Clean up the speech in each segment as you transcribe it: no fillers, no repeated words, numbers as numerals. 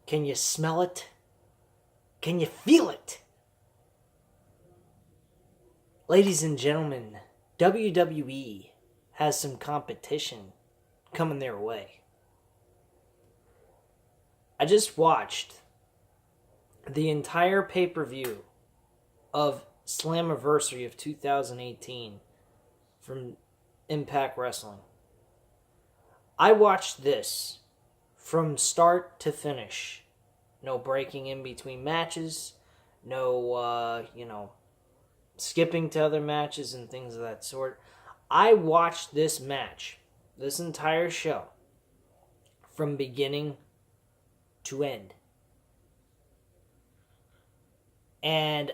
Can you smell it? Can you feel it? Ladies and gentlemen, WWE has some competition coming their way. I just watched the entire pay-per-view of Slammiversary of 2018 from Impact Wrestling. I watched this from start to finish. No breaking in between matches. No, skipping to other matches and things of that sort. I watched this match, this entire show, from beginning to end. And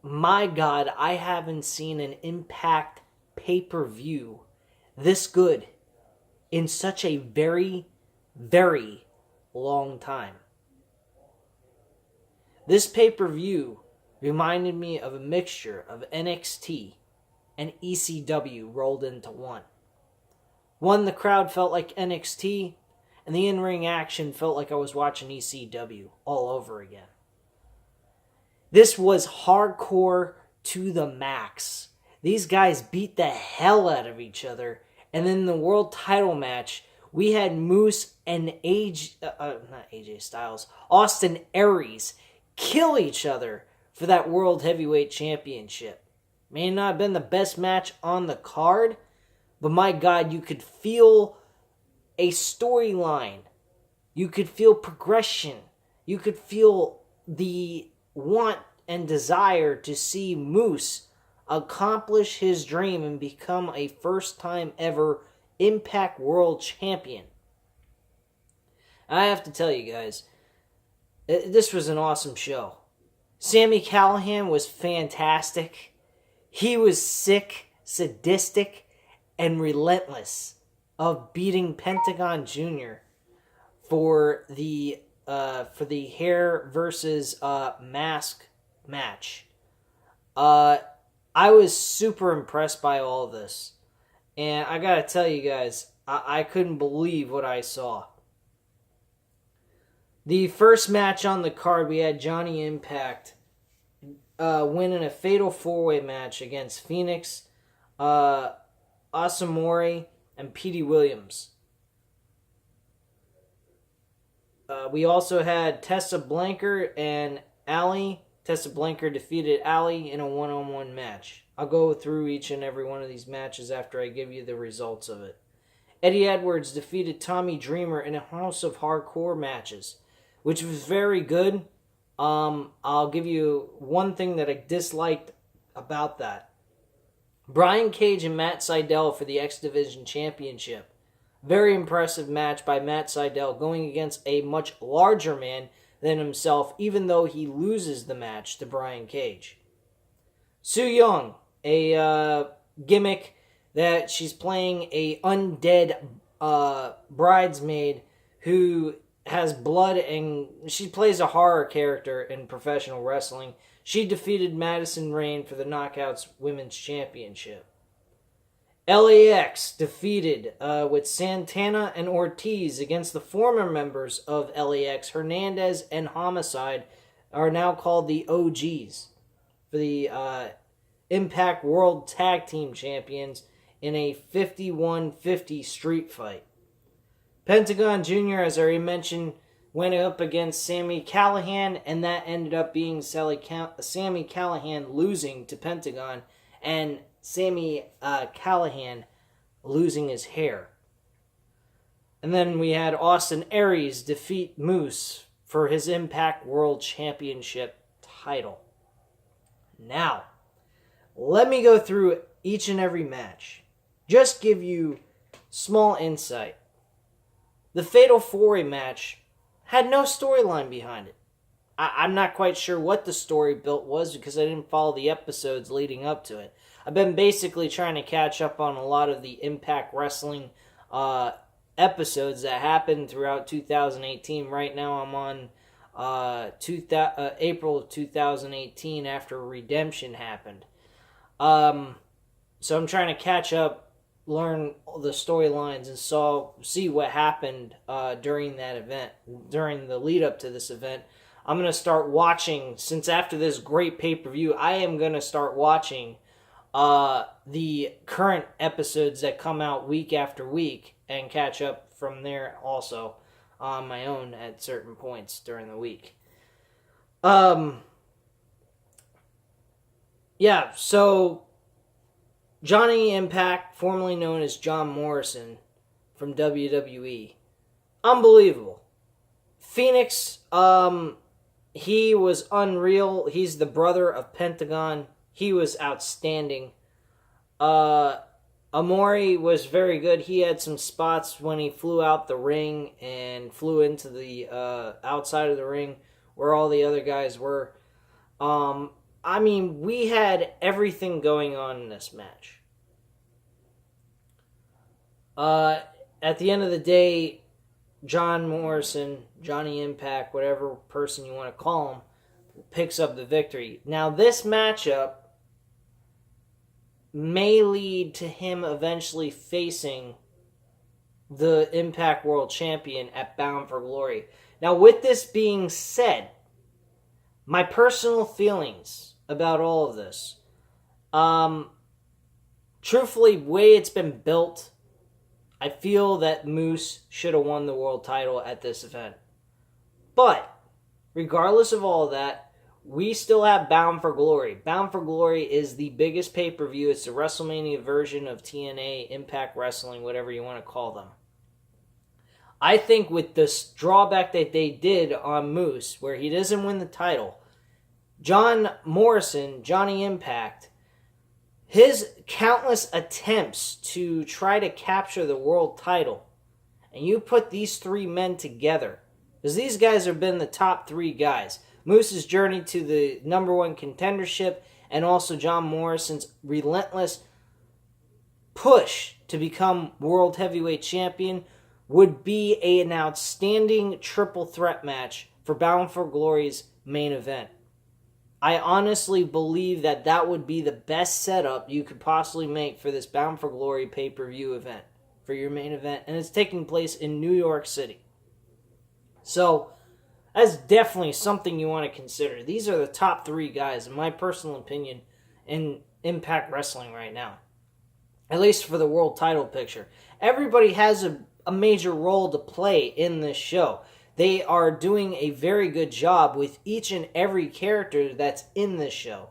my God, I haven't seen an Impact pay-per-view this good in such a very, very long time. This pay-per-view reminded me of a mixture of NXT and ECW rolled into one. The crowd felt like NXT, and the in-ring action felt like I was watching ECW all over again. This was hardcore to the max. These guys beat the hell out of each other, and then in the world title match, we had Moose and Austin Aries kill each other for that World Heavyweight Championship. May not have been the best match on the card, but my God, you could feel a storyline. You could feel progression. You could feel the want and desire to see Moose accomplish his dream and become a first-time ever Impact World Champion. I have to tell you guys, this was an awesome show. Sami Callihan was fantastic. He was sick, sadistic, and relentless of beating Pentagon Jr. for the hair versus mask match. I was super impressed by all this. And I gotta tell you guys, I couldn't believe what I saw. The first match on the card, we had Johnny Impact winning a fatal four-way match against Phoenix, Asamori, and Petey Williams. We also had Tessa Blanchard and Allie. Tessa Blanchard defeated Allie in a one-on-one match. I'll go through each and every one of these matches after I give you the results of it. Eddie Edwards defeated Tommy Dreamer in a House of Hardcore matches, which was very good. I'll give you one thing that I disliked about that. Brian Cage and Matt Sydal for the X Division Championship. Very impressive match by Matt Sydal going against a much larger man than himself, even though he loses the match to Brian Cage. Su Yung, a gimmick that she's playing a undead bridesmaid who has blood, and she plays a horror character in professional wrestling. She defeated Madison Rayne for the Knockouts Women's Championship. LAX defeated with Santana and Ortiz against the former members of LAX. Hernandez and Homicide are now called the OGs for the Impact World Tag Team Champions in a 51-50 street fight. Pentagon Jr., as I already mentioned, went up against Sami Callihan, and that ended up being Sami Callihan losing to Pentagon, and Sami Callihan losing his hair. And then we had Austin Aries defeat Moose for his Impact World Championship title. Now, let me go through each and every match. Just give you small insight. The Fatal 4-Way match had no storyline behind it. I'm not quite sure what the story built was because I didn't follow the episodes leading up to it. I've been basically trying to catch up on a lot of the Impact Wrestling episodes that happened throughout 2018. Right now I'm on April of 2018 after Redemption happened. So I'm trying to catch up learn the storylines and see what happened during that event, during the lead up to this event. I'm going to start watching, since after this great pay-per-view, I am going to start watching the current episodes that come out week after week and catch up from there also on my own at certain points during the week. Yeah, so Johnny Impact, formerly known as John Morrison from WWE. Unbelievable. Phoenix, he was unreal. He's the brother of Pentagon. He was outstanding. Amori was very good. He had some spots when he flew out the ring and flew into the outside of the ring where all the other guys were. I mean, we had everything going on in this match. At the end of the day, John Morrison, Johnny Impact, whatever person you want to call him, picks up the victory. Now, this matchup may lead to him eventually facing the Impact World Champion at Bound for Glory. Now, with this being said, my personal feelings about all of this, truthfully, way it's been built, I feel that Moose should have won the world title at this event. But, regardless of all of that, we still have Bound for Glory. Bound for Glory is the biggest pay-per-view. It's the WrestleMania version of TNA, Impact Wrestling, whatever you want to call them. I think with this drawback that they did on Moose, where he doesn't win the title, John Morrison, Johnny Impact, his countless attempts to try to capture the world title, and you put these three men together, because these guys have been the top three guys. Moose's journey to the number one contendership, and also John Morrison's relentless push to become world heavyweight champion, would be an outstanding triple threat match for Bound for Glory's main event. I honestly believe that that would be the best setup you could possibly make for this Bound for Glory pay-per-view event, for your main event, and it's taking place in New York City. So, that's definitely something you want to consider. These are the top three guys, in my personal opinion, in Impact Wrestling right now. At least for the world title picture. Everybody has a major role to play in this show. They are doing a very good job with each and every character that's in this show.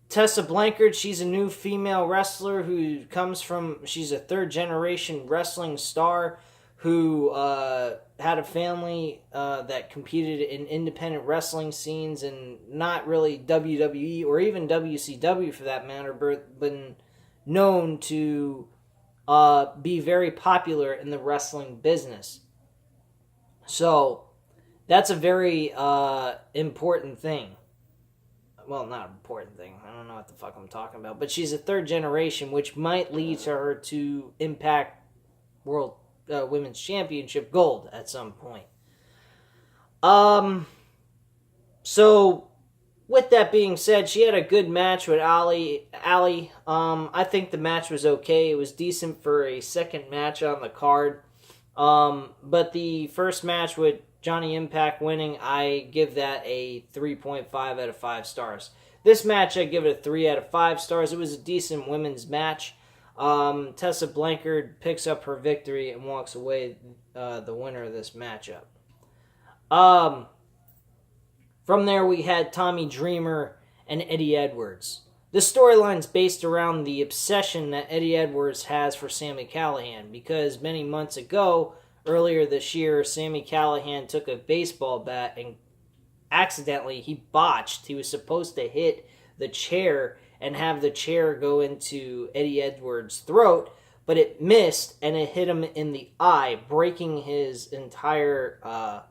Tessa Blanchard, she's a new female wrestler who comes from, she's a third generation wrestling star who had a family that competed in independent wrestling scenes and not really WWE or even WCW for that matter, but been known to be very popular in the wrestling business. So, that's a very important thing. Well, not important thing. I don't know what the fuck I'm talking about. But she's a third generation, which might lead to her to Impact World Women's Championship gold at some point. So, with that being said, she had a good match with Ali. I think the match was okay. It was decent for a second match on the card. But the first match with Johnny Impact winning, I give that a 3.5 out of 5 stars. This match, I give it a 3 out of 5 stars. It was a decent women's match. Tessa Blanchard picks up her victory and walks away the winner of this matchup. From there, we had Tommy Dreamer and Eddie Edwards. The storyline's based around the obsession that Eddie Edwards has for Sami Callihan, because many months ago, earlier this year, Sami Callihan took a baseball bat and accidentally, he botched. He was supposed to hit the chair and have the chair go into Eddie Edwards' throat, but it missed and it hit him in the eye, breaking his entire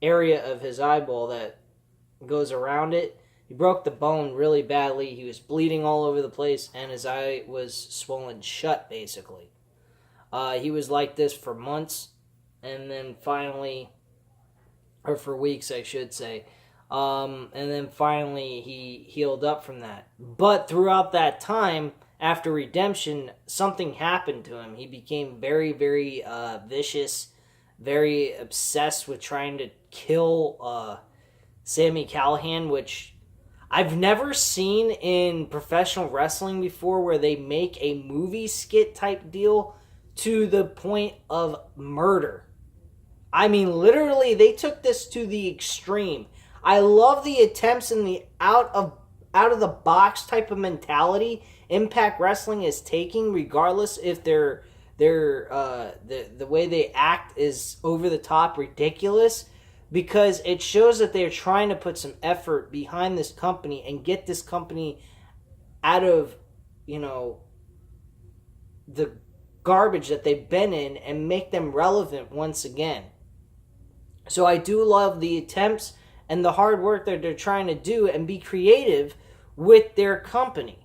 area of his eyeball that goes around it. He broke the bone really badly. He was bleeding all over the place, and his eye was swollen shut, basically. He was like this for months, and then finally, or for weeks, I should say, and then finally he healed up from that. But throughout that time, after Redemption, something happened to him. He became very, very vicious, very obsessed with trying to kill Sami Callihan, which I've never seen in professional wrestling before, where they make a movie skit type deal to the point of murder. I mean, literally, they took this to the extreme. I love the attempts and the out of the box type of mentality Impact Wrestling is taking, regardless if the way they act is over the top ridiculous, because it shows that they're trying to put some effort behind this company and get this company out of, the garbage that they've been in and make them relevant once again. So I do love the attempts and the hard work that they're trying to do and be creative with their company.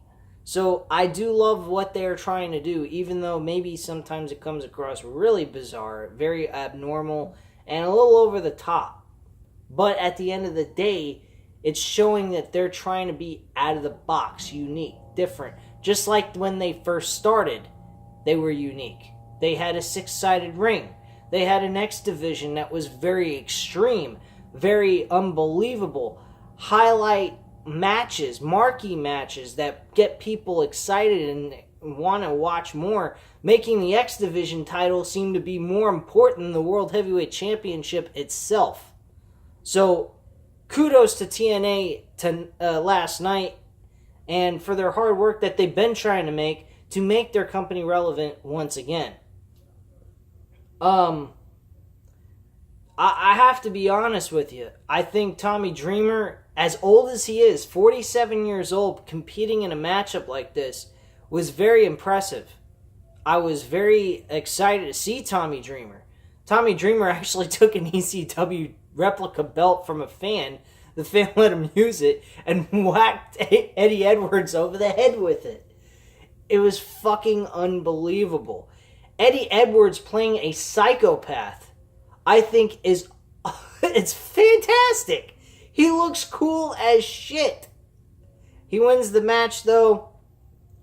So I do love what they're trying to do, even though maybe sometimes it comes across really bizarre, very abnormal, and a little over the top. But at the end of the day, it's showing that they're trying to be out of the box, unique, different. Just like when they first started, they were unique. They had a 6-sided ring. They had an X division that was very extreme, very unbelievable. Highlight matches, marquee matches that get people excited and want to watch more, making the X Division title seem to be more important than the World Heavyweight Championship itself. So, kudos to TNA last night and for their hard work that they've been trying to make their company relevant once again. I have to be honest with you. I think Tommy Dreamer, as old as he is, 47 years old, competing in a matchup like this, was very impressive. I was very excited to see Tommy Dreamer. Tommy Dreamer actually took an ECW replica belt from a fan. The fan let him use it and whacked Eddie Edwards over the head with it. It was fucking unbelievable. Eddie Edwards playing a psychopath, I think it's fantastic. He looks cool as shit. He wins the match, though.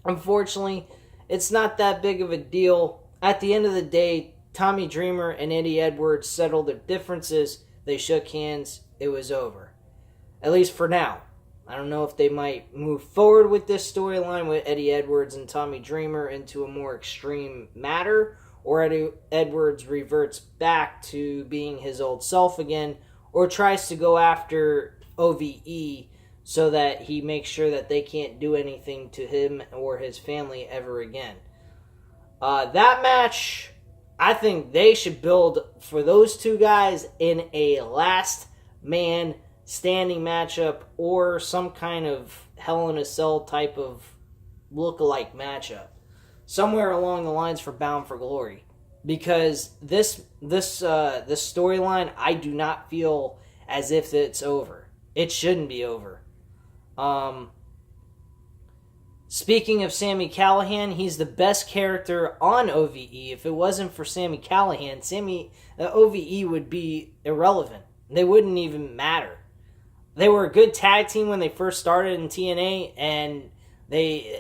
Unfortunately, it's not that big of a deal. At the end of the day, Tommy Dreamer and Eddie Edwards settled their differences. They shook hands. It was over. At least for now. I don't know if they might move forward with this storyline with Eddie Edwards and Tommy Dreamer into a more extreme matter, or Eddie Edwards reverts back to being his old self again, or tries to go after OVE so that he makes sure that they can't do anything to him or his family ever again. That match, I think they should build for those two guys in a last man standing matchup or some kind of Hell in a Cell type of look-alike matchup. Somewhere along the lines for Bound for Glory. Because this storyline, I do not feel as if it's over. It shouldn't be over. Speaking of Sami Callihan, he's the best character on OVE. If it wasn't for Sami Callihan, OVE would be irrelevant. They wouldn't even matter. They were a good tag team when they first started in TNA, and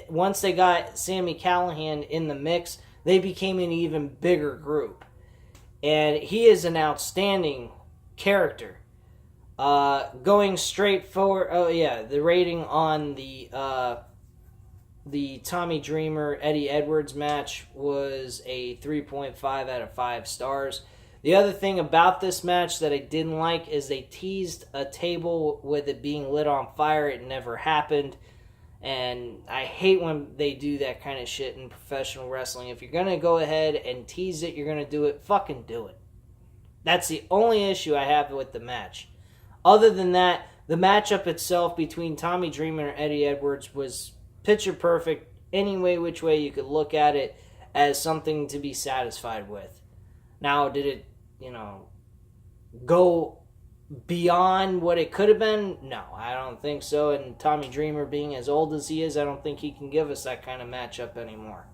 once they got Sami Callihan in the mix, they became an even bigger group. And he is an outstanding character. Going straight forward, the rating on the Tommy Dreamer Eddie Edwards match was a 3.5 out of 5 stars. The other thing about this match that I didn't like is they teased a table with it being lit on fire. It never happened. And I hate when they do that kind of shit in professional wrestling. If you're going to go ahead and tease it, you're going to do it, fucking do it. That's the only issue I have with the match. Other than that, the matchup itself between Tommy Dreamer and Eddie Edwards was picture perfect, any way, which way you could look at it, as something to be satisfied with. Now, did it, go beyond what it could have been? No, I don't think so. And Tommy Dreamer being as old as he is, I don't think he can give us that kind of matchup anymore.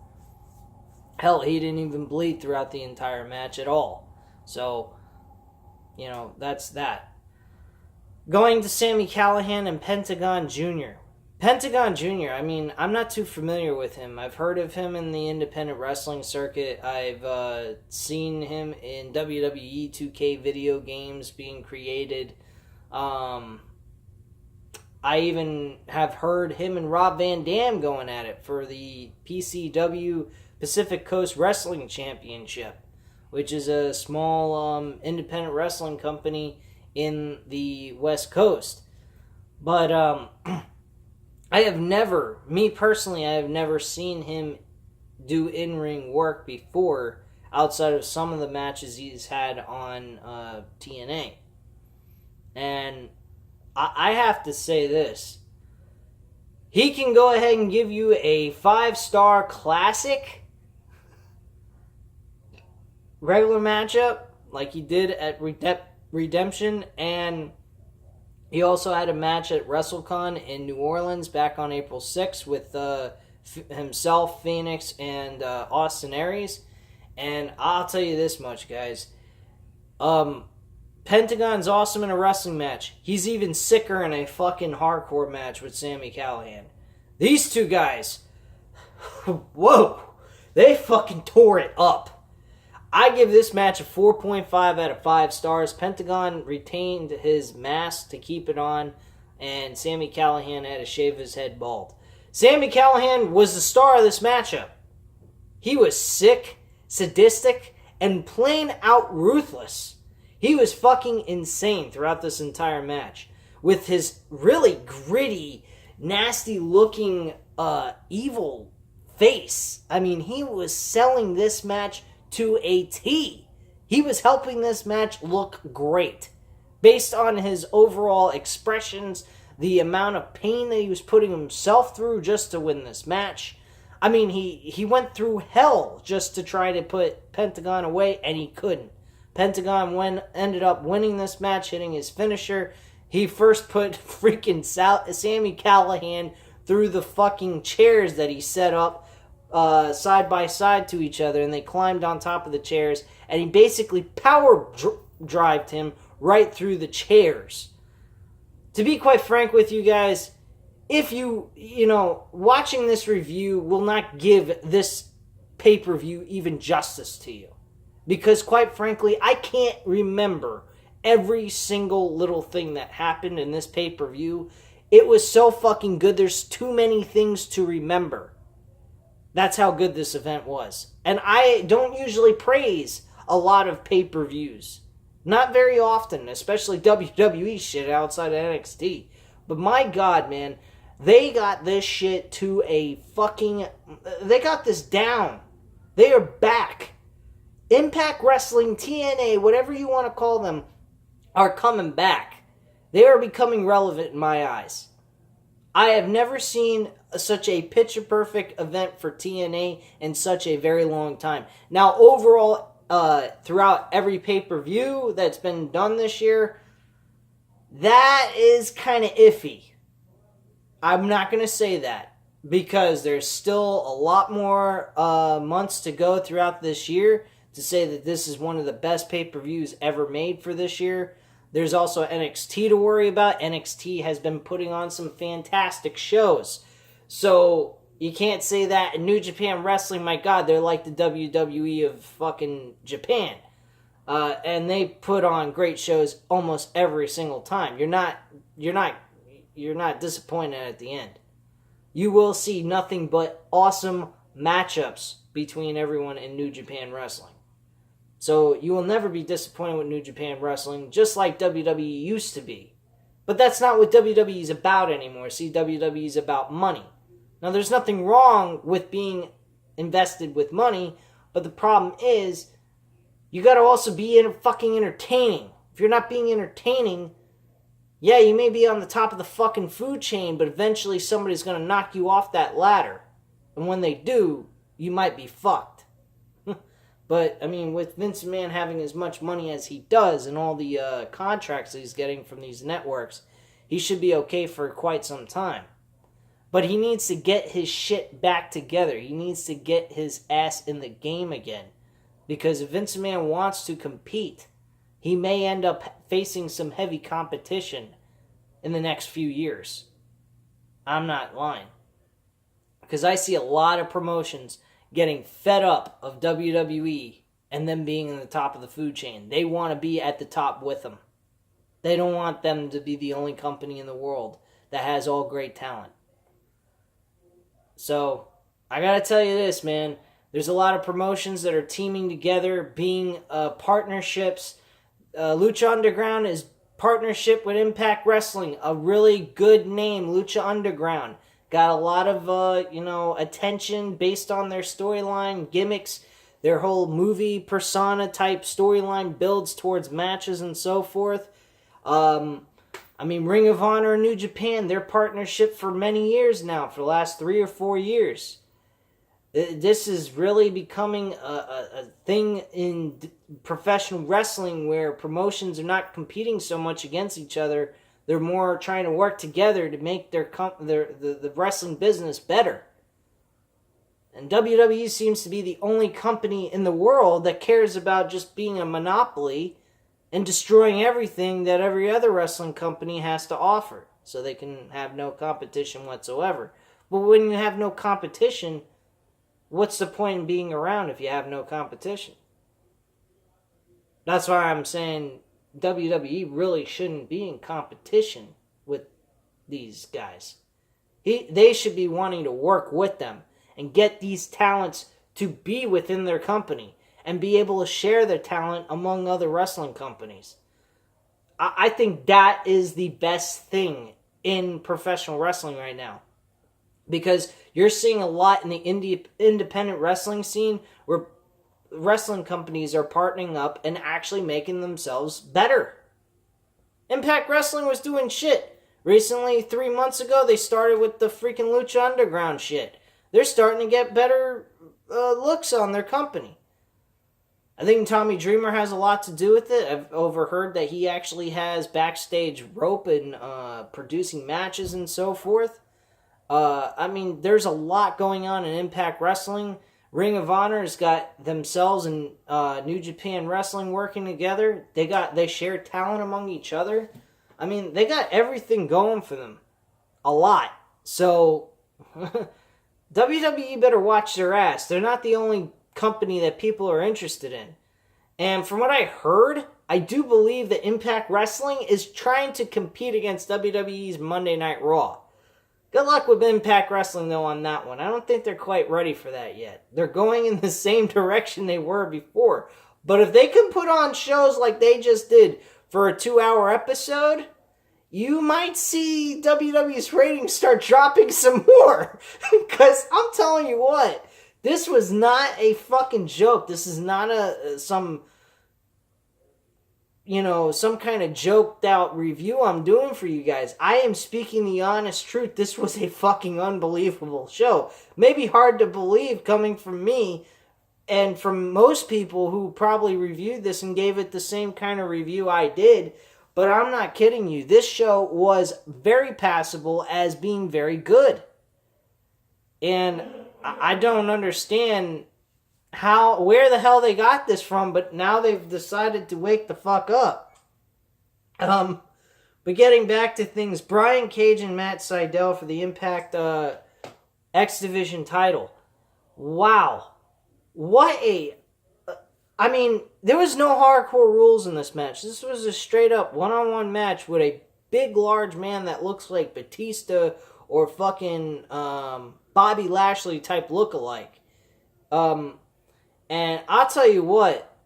Hell, he didn't even bleed throughout the entire match at all. So, that's that. Going to Sami Callihan and Pentagon Jr. Pentagon Jr., I mean, I'm not too familiar with him. I've heard of him in the independent wrestling circuit. I've seen him in WWE 2K video games being created. I even have heard him and Rob Van Dam going at it for the PCW Pacific Coast Wrestling Championship, which is a small independent wrestling company in the West Coast. But I have never seen him do in-ring work before outside of some of the matches he's had on TNA. And I have to say this. He can go ahead and give you a 5-star classic regular matchup like he did at Redemption, and he also had a match at WrestleCon in New Orleans back on April 6th with himself, Phoenix, and Austin Aries. And I'll tell you this much, guys. Pentagon's awesome in a wrestling match. He's even sicker in a fucking hardcore match with Sami Callihan. These two guys, whoa, they fucking tore it up. I give this match a 4.5 out of 5 stars. Pentagon retained his mask to keep it on, and Sami Callihan had to shave his head bald. Sami Callihan was the star of this matchup. He was sick, sadistic, and plain out ruthless. He was fucking insane throughout this entire match. With his really gritty, nasty-looking, evil face. I mean, he was selling this match to a T. He was helping this match look great. Based on his overall expressions, the amount of pain that he was putting himself through just to win this match. I mean, he went through hell just to try to put Pentagon away, and he couldn't. Pentagon ended up winning this match, hitting his finisher. He first put freaking Sami Callihan through the fucking chairs that he set up side by side to each other, and they climbed on top of the chairs, and he basically power drived him right through the chairs. To be quite frank with you guys, if you watching this review will not give this pay-per-view even justice to you. Because quite frankly, I can't remember every single little thing that happened in this pay-per-view. It was so fucking good, there's too many things to remember. That's how good this event was. And I don't usually praise a lot of pay-per-views. Not very often, especially WWE shit outside of NXT. But my God, man, they got this shit to a fucking... They got this down. They are back. Impact Wrestling, TNA, whatever you want to call them, are coming back. They are becoming relevant in my eyes. I have never seen such a picture-perfect event for TNA in such a very long time. Now, overall, throughout every pay-per-view that's been done this year, that is kind of iffy. I'm not going to say that, because there's still a lot more months to go throughout this year to say that this is one of the best pay-per-views ever made for this year. There's also NXT to worry about. NXT has been putting on some fantastic shows. So, you can't say that. In New Japan Wrestling, my God, they're like the WWE of fucking Japan. And they put on great shows almost every single time. You're not disappointed at the end. You will see nothing but awesome matchups between everyone in New Japan Wrestling. So you will never be disappointed with New Japan Wrestling, just like WWE used to be. But that's not what WWE is about anymore. See, WWE is about money. Now, there's nothing wrong with being invested with money, but the problem is, you gotta also be fucking entertaining. If you're not being entertaining, yeah, you may be on the top of the fucking food chain, but eventually somebody's gonna knock you off that ladder. And when they do, you might be fucked. But, I mean, with Vince McMahon having as much money as he does and all the contracts that he's getting from these networks, he should be okay for quite some time. But he needs to get his shit back together. He needs to get his ass in the game again. Because if Vince McMahon wants to compete, he may end up facing some heavy competition in the next few years. I'm not lying. Because I see a lot of promotions getting fed up of WWE and them being in the top of the food chain. They want to be at the top with them. They don't want them to be the only company in the world that has all great talent. So, I gotta tell you this, man. There's a lot of promotions that are teaming together, being partnerships. Lucha Underground is partnership with Impact Wrestling. A really good name, Lucha Underground. Got a lot of, attention based on their storyline, gimmicks. Their whole movie persona type storyline builds towards matches and so forth. Ring of Honor and New Japan, their partnership for many years now, for the last 3 or 4 years. This is really becoming a thing in professional wrestling where promotions are not competing so much against each other. They're more trying to work together to make the wrestling business better. And WWE seems to be the only company in the world that cares about just being a monopoly and destroying everything that every other wrestling company has to offer, so they can have no competition whatsoever. But when you have no competition, what's the point in being around if you have no competition? That's why I'm saying WWE really shouldn't be in competition with these guys. They should be wanting to work with them and get these talents to be within their company and be able to share their talent among other wrestling companies. I think that is the best thing in professional wrestling right now. Because you're seeing a lot in the independent wrestling scene where wrestling companies are partnering up and actually making themselves better. Impact Wrestling was doing shit. Recently, 3 months ago, they started with the freaking Lucha Underground shit. They're starting to get better looks on their company. I think Tommy Dreamer has a lot to do with it. I've overheard that he actually has backstage rope and producing matches and so forth. There's a lot going on in Impact Wrestling. Ring of Honor has got themselves and New Japan Wrestling working together. They share talent among each other. They got everything going for them. A lot. So, WWE better watch their ass. They're not the only company that people are interested in. And from what I heard, I do believe that Impact Wrestling is trying to compete against WWE's Monday Night Raw. Good luck with Impact Wrestling, though, on that one. I don't think they're quite ready for that yet. They're going in the same direction they were before. But if they can put on shows like they just did for a 2-hour episode, you might see WWE's ratings start dropping some more. Because I'm telling you what, this was not a fucking joke. This is not some kind of joked out review I'm doing for you guys. I am speaking the honest truth. This was a fucking unbelievable show. Maybe hard to believe coming from me and from most people who probably reviewed this and gave it the same kind of review I did. But I'm not kidding you. This show was very passable as being very good. And I don't understand where the hell they got this from, but now they've decided to wake the fuck up. But getting back to things, Brian Cage and Matt Sydal for the Impact X Division title. Wow. What a... there was no hardcore rules in this match. This was a straight up one-on-one match with a big, large man that looks like Batista or fucking Bobby Lashley type look-alike. And I'll tell you what,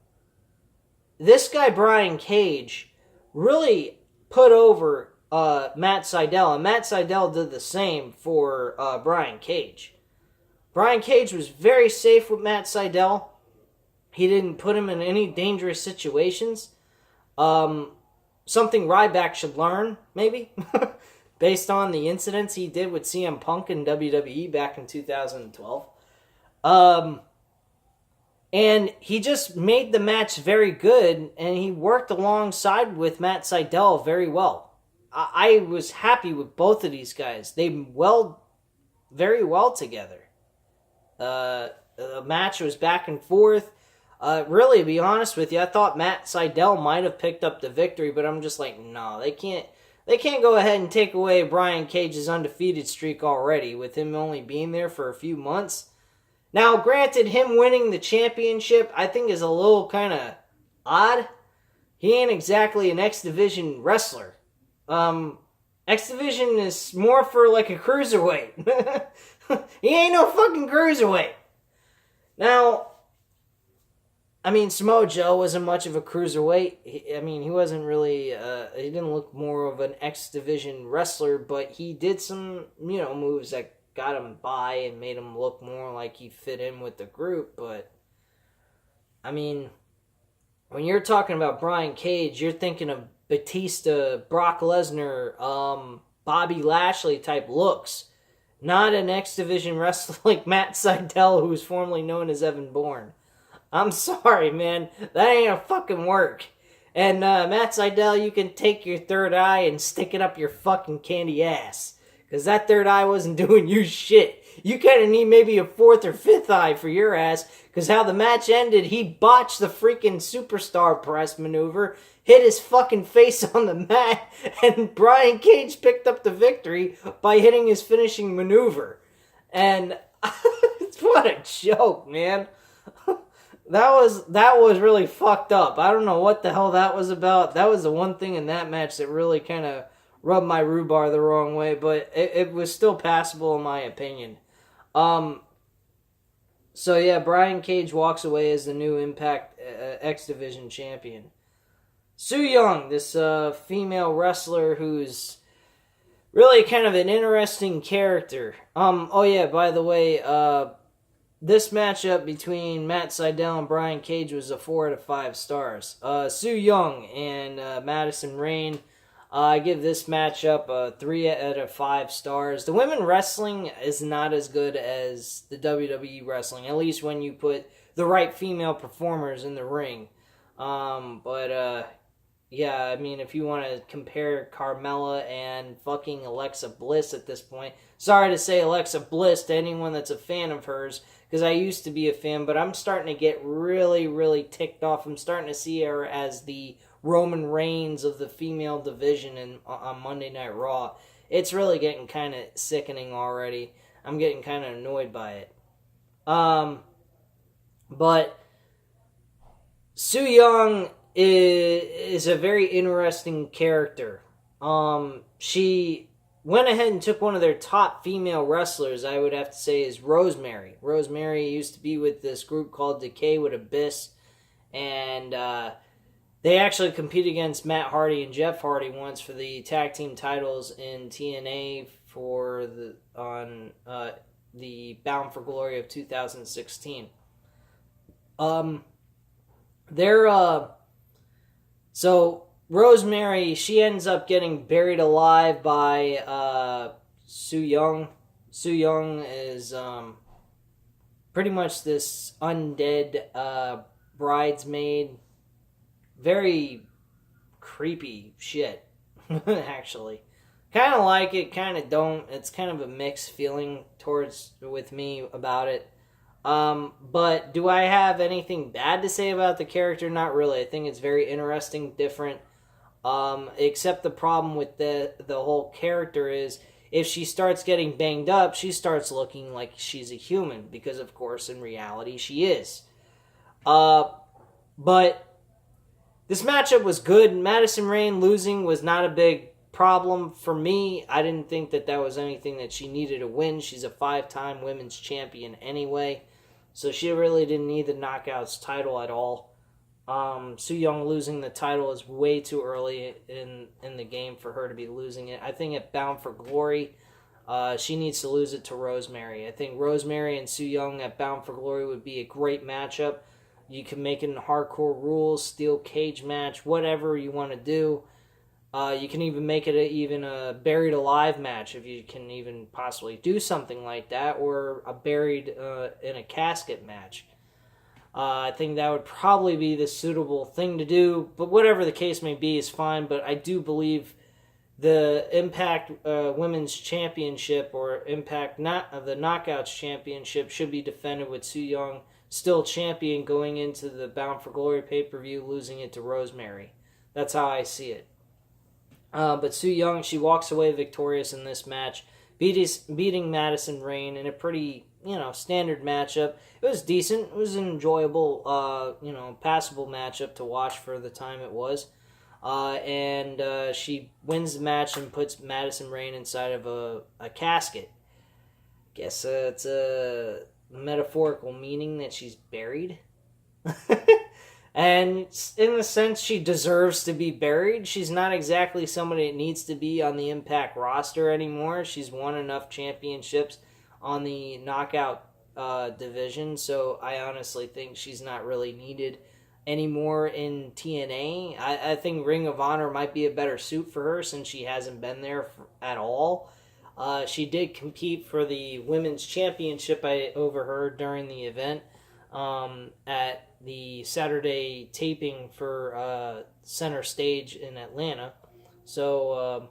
this guy Brian Cage really put over Matt Sydal, and Matt Sydal did the same for Brian Cage. Brian Cage was very safe with Matt Sydal. He didn't put him in any dangerous situations. Something Ryback should learn, maybe, based on the incidents he did with CM Punk in WWE back in 2012. And he just made the match very good, and he worked alongside with Matt Sydal very well. I was happy with both of these guys. They very well together. The match was back and forth. Really, to be honest with you, I thought Matt Sydal might have picked up the victory, but I'm just like, no, they can't. they can't go ahead and take away Brian Cage's undefeated streak already with him only being there for a few months. Now, granted, him winning the championship I think is a little kind of odd. He ain't exactly an X Division wrestler. X Division is more for like a cruiserweight. He ain't no fucking cruiserweight. Now, I mean, Samoa Joe wasn't much of a cruiserweight. He wasn't really, he didn't look more of an X Division wrestler, but he did some, moves that got him by and made him look more like he fit in with the group. But, I mean, when you're talking about Brian Cage, you're thinking of Batista, Brock Lesnar, Bobby Lashley type looks. Not an X Division wrestler like Matt Sydal, who was formerly known as Evan Bourne. I'm sorry, man. That ain't gonna fucking work. And Matt Sydal, you can take your third eye and stick it up your fucking candy ass. Because that third eye wasn't doing you shit. You kind of need maybe a fourth or fifth eye for your ass. Because how the match ended, he botched the freaking superstar press maneuver, hit his fucking face on the mat, and Brian Cage picked up the victory by hitting his finishing maneuver. And what a joke, man. That was really fucked up. I don't know what the hell that was about. That was the one thing in that match that really kind of rubbed my rhubarb the wrong way, but it was still passable in my opinion. So yeah, Brian Cage walks away as the new Impact X Division champion. Su Yung, this female wrestler who's really kind of an interesting character. Oh yeah, by the way, this matchup between Matt Sydal and Brian Cage was a 4 out of 5 stars. Su Yung and Madison Rayne, I give this matchup a 3 out of 5 stars. The women wrestling is not as good as the WWE wrestling, at least when you put the right female performers in the ring. Yeah, I mean, if you want to compare Carmella and fucking Alexa Bliss at this point, sorry to say Alexa Bliss to anyone that's a fan of hers, because I used to be a fan, but I'm starting to get really, really ticked off. I'm starting to see her as the Roman Reigns of the female division on Monday Night Raw. It's really getting kind of sickening already. I'm getting kind of annoyed by it. But Su Yung is a very interesting character. She went ahead and took one of their top female wrestlers, I would have to say, is Rosemary. Rosemary used to be with this group called Decay with Abyss, and they actually competed against Matt Hardy and Jeff Hardy once for the tag team titles in TNA for the Bound for Glory of 2016. So Rosemary, she ends up getting buried alive by Su Yung. Su Yung is pretty much this undead bridesmaid. Very creepy shit, actually. Kind of like it, kind of don't. It's kind of a mixed feeling with me about it. But do I have anything bad to say about the character? Not really. I think it's very interesting, different. Except the problem with the whole character is if she starts getting banged up, she starts looking like she's a human, because of course in reality she is. But this matchup was good. Madison Rayne losing was not a big problem for me. I didn't think that was anything that she needed to win. She's a 5-time women's champion anyway, so she really didn't need the Knockouts title at all. Su Yung losing the title is way too early in the game for her to be losing it. I think at Bound for Glory, she needs to lose it to Rosemary. I think Rosemary and Su Yung at Bound for Glory would be a great matchup. You can make it in hardcore rules, steel cage match, whatever you want to do. You can even make it a buried alive match if you can even possibly do something like that, or a buried in a casket match. I think that would probably be the suitable thing to do, but whatever the case may be is fine. But I do believe the Impact Women's Championship, or Impact the Knockouts Championship, should be defended with Su Yung still champion going into the Bound for Glory pay-per-view, losing it to Rosemary. That's how I see it. But Su Yung, she walks away victorious in this match, beating Madison Rayne in a pretty, standard matchup. It was decent. It was an enjoyable, passable matchup to watch for the time it was. And she wins the match and puts Madison Rayne inside of a casket. Guess it's a metaphorical meaning that she's buried. And in a sense, she deserves to be buried. She's not exactly somebody that needs to be on the Impact roster anymore. She's won enough championships on the Knockout division, so I honestly think she's not really needed anymore in TNA. I think Ring of Honor might be a better suit for her since she hasn't been there at all. She did compete for the Women's Championship, I overheard, during the event at the Saturday taping for Center Stage in Atlanta. So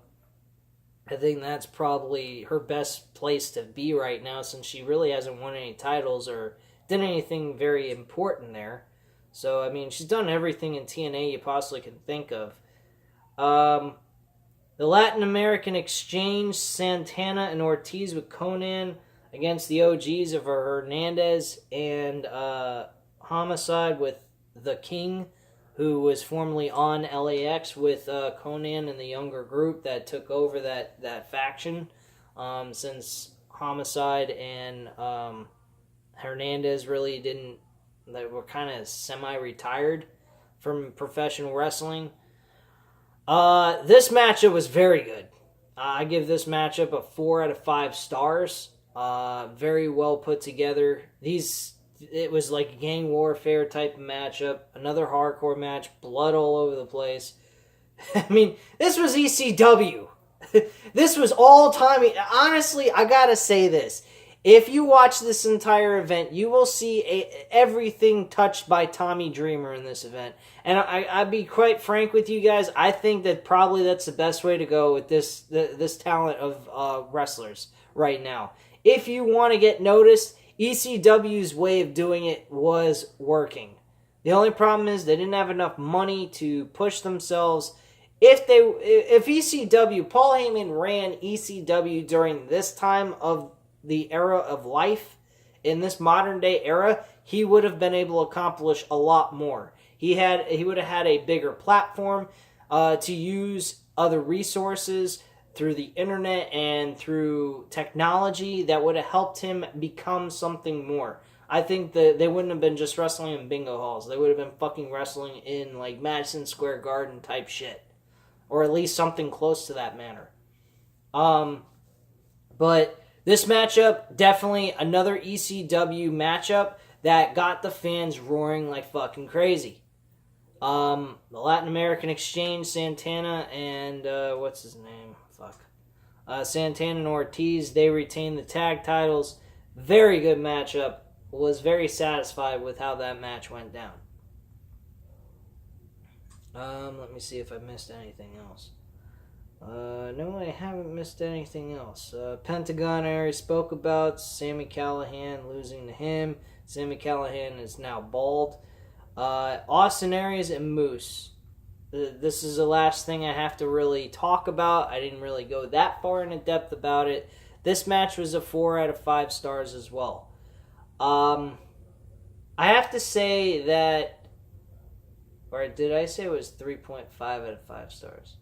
I think that's probably her best place to be right now since she really hasn't won any titles or done anything very important there. So, I mean, she's done everything in TNA you possibly can think of. The Latin American Exchange, Santana and Ortiz with Conan against the OGs of Hernandez and Homicide with The King, who was formerly on LAX with Conan and the younger group that took over that faction since Homicide and Hernandez really didn't. They were kind of semi-retired from professional wrestling. This matchup was very good. I give this matchup a 4 out of 5 stars. Very well put together. It was like a gang warfare type of matchup. Another hardcore match. Blood all over the place. I mean, this was ECW. This was all time. Honestly, I gotta say this. If you watch this entire event, you will see everything touched by Tommy Dreamer in this event. And I'd be quite frank with you guys. I think that probably that's the best way to go with this talent of wrestlers right now. If you want to get noticed, ECW's way of doing it was working. The only problem is they didn't have enough money to push themselves. If ECW, Paul Heyman ran ECW during this time of the era of life, in this modern day era, he would have been able to accomplish a lot more. He would have had a bigger platform to use other resources through the internet and through technology that would have helped him become something more. I think that they wouldn't have been just wrestling in bingo halls. They would have been fucking wrestling in like Madison Square Garden type shit. Or at least something close to that manner. But this matchup, definitely another ECW matchup that got the fans roaring like fucking crazy. The Latin American Exchange, Santana and, what's his name? Santana and Ortiz, they retained the tag titles. Very good matchup. Was very satisfied with how that match went down. Let me see if I missed anything else. No, I haven't missed anything else. Pentagon I already spoke about. Sami Callihan losing to him. Sami Callihan is now bald. Austin Aries and Moose. This is the last thing I have to really talk about. I didn't really go that far into depth about it. This match was a 4 out of 5 stars as well. I have to say that, or did I say it was 3.5 out of 5 stars?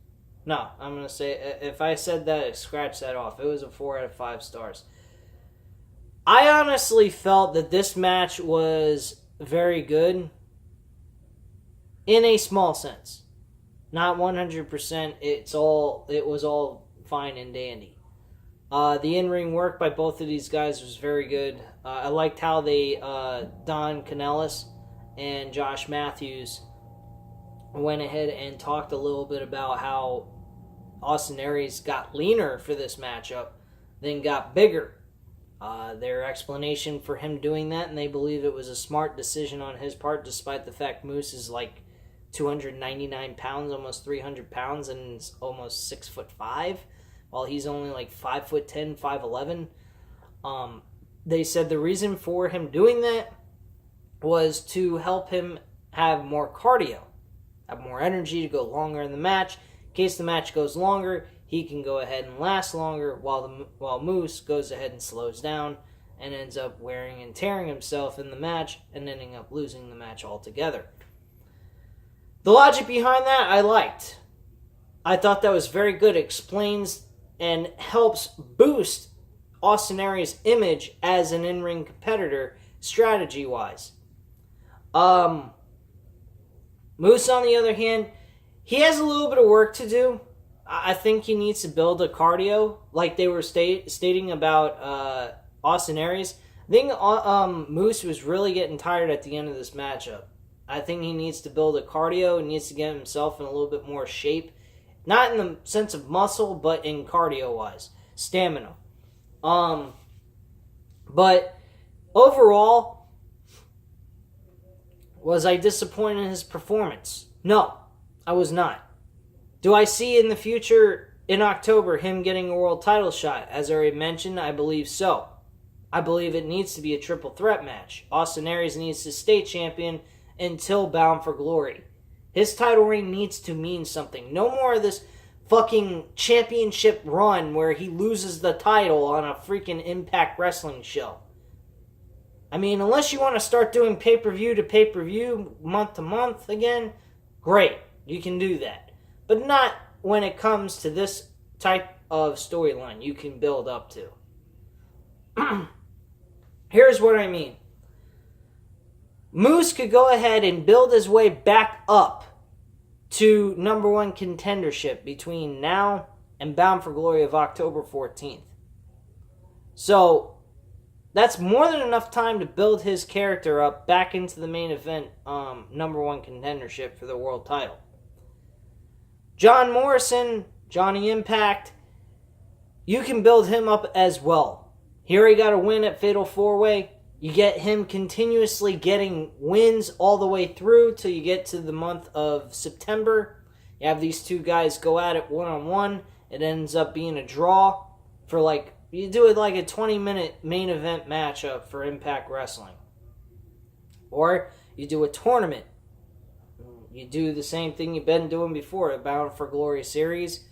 No, I'm going to say, if I said that, scratch that off. It was a 4 out of 5 stars. I honestly felt that this match was very good in a small sense. Not 100%. It was all fine and dandy. The in-ring work by both of these guys was very good. I liked how they, Don Canellis and Josh Matthews went ahead and talked a little bit about how Austin Aries got leaner for this matchup, then got bigger. Their explanation for him doing that, and they believe it was a smart decision on his part, despite the fact Moose is like 299 pounds, almost 300 pounds, and is almost 6'5", while he's only like 5'10", 5'11". They said the reason for him doing that was to help him have more cardio, have more energy to go longer in the match, case the match goes longer, he can go ahead and last longer while Moose goes ahead and slows down and ends up wearing and tearing himself in the match and ending up losing the match altogether. The logic behind that I liked. I thought that was very good. It explains and helps boost Austin Aries' image as an in-ring competitor strategy-wise. Moose, on the other hand, he has a little bit of work to do. I think he needs to build a cardio, like they were stating about Austin Aries. I think Moose was really getting tired at the end of this matchup. I think he needs to build a cardio. He needs to get himself in a little bit more shape. Not in the sense of muscle, but in cardio-wise. Stamina. But overall, was I disappointed in his performance? No, I was not. Do I see in the future, in October, him getting a world title shot? As I already mentioned, I believe so. I believe it needs to be a triple threat match. Austin Aries needs to stay champion until Bound for Glory. His title reign needs to mean something. No more of this fucking championship run where he loses the title on a freaking Impact Wrestling show. I mean, unless you want to start doing pay-per-view to pay-per-view, month to month again, great. You can do that. But not when it comes to this type of storyline you can build up to. Here's what I mean. Moose could go ahead and build his way back up to number one contendership between now and Bound for Glory of October 14th. So, that's more than enough time to build his character up back into the main event number one contendership for the world title. John Morrison, Johnny Impact, you can build him up as well. He already got a win at Fatal 4-Way. You get him continuously getting wins all the way through till you get to the month of September. You have these two guys go at it one-on-one. It ends up being a draw for you do it like a 20-minute main event matchup for Impact Wrestling. Or you do a tournament. You do the same thing you've been doing before, the Bound for Glory series,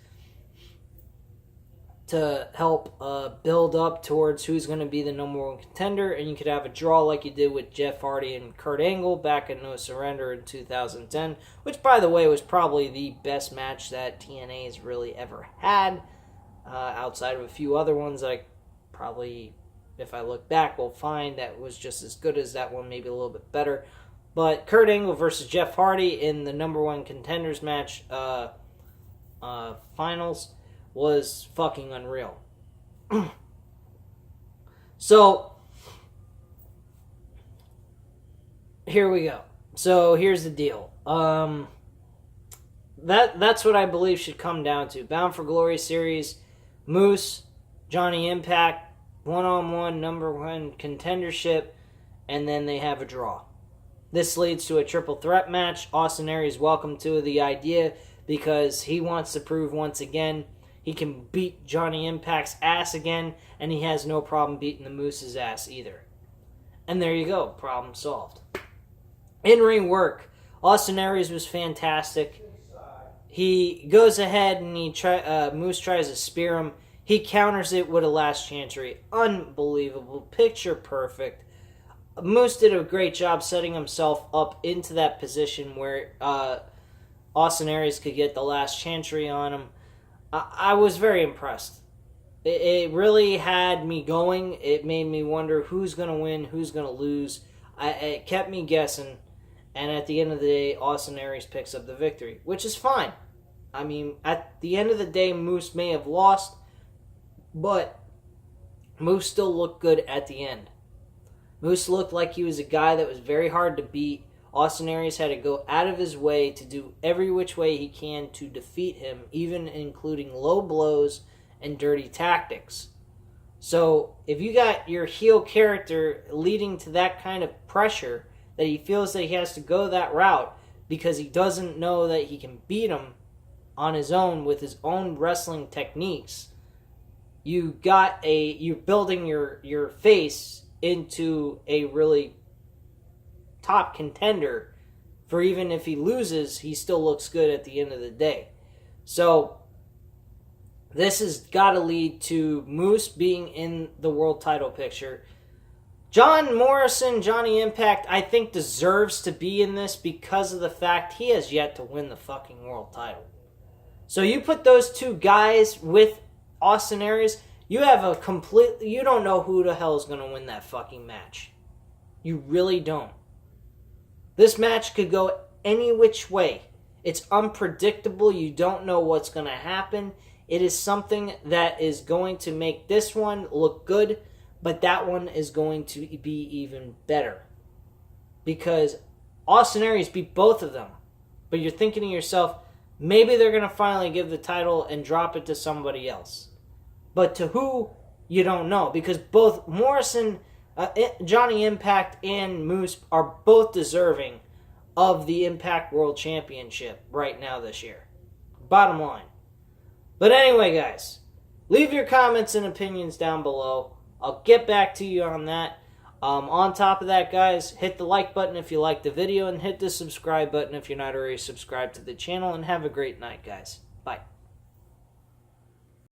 to help build up towards who's going to be the number one contender, and you could have a draw like you did with Jeff Hardy and Kurt Angle back at No Surrender in 2010, which, by the way, was probably the best match that TNA has really ever had, outside of a few other ones that I probably, if I look back, will find that was just as good as that one, maybe a little bit better. But Kurt Angle versus Jeff Hardy in the number one contenders match finals was fucking unreal. So, here we go. So, here's the deal. That's what I believe should come down to. Bound for Glory series, Moose, Johnny Impact, one-on-one number one contendership, and then they have a draw. This leads to a triple threat match. Austin Aries welcome to the idea because he wants to prove once again he can beat Johnny Impact's ass again, and he has no problem beating the Moose's ass either. And there you go. Problem solved. In-ring work. Austin Aries was fantastic. He goes ahead and Moose tries to spear him. He counters it with a last chancery. Unbelievable. Picture perfect. Moose did a great job setting himself up into that position where Austin Aries could get the last chancery on him. I was very impressed. It really had me going. It made me wonder who's going to win, who's going to lose. It kept me guessing. And at the end of the day, Austin Aries picks up the victory, which is fine. I mean, at the end of the day, Moose may have lost, but Moose still looked good at the end. Moose looked like he was a guy that was very hard to beat. Austin Aries had to go out of his way to do every which way he can to defeat him, even including low blows and dirty tactics. So, if you got your heel character leading to that kind of pressure, that he feels that he has to go that route because he doesn't know that he can beat him on his own with his own wrestling techniques, you're building your face into a really top contender for even if he loses, he still looks good at the end of the day. So this has got to lead to Moose being in the world title picture. John Morrison, Johnny Impact, I think deserves to be in this because of the fact he has yet to win the fucking world title. So you put those two guys with Austin Aries, you have a complete... You don't know who the hell is going to win that fucking match. You really don't. This match could go any which way. It's unpredictable. You don't know what's going to happen. It is something that is going to make this one look good, but that one is going to be even better. Because Austin Aries beat both of them. But you're thinking to yourself, maybe they're going to finally give the title and drop it to somebody else. But to who, you don't know. Because both Morrison, Johnny Impact, and Moose are both deserving of the Impact World Championship right now this year. Bottom line. But anyway, guys, leave your comments and opinions down below. I'll get back to you on that. On top of that, guys, hit the like button if you like the video and hit the subscribe button if you're not already subscribed to the channel. And have a great night, guys. Bye.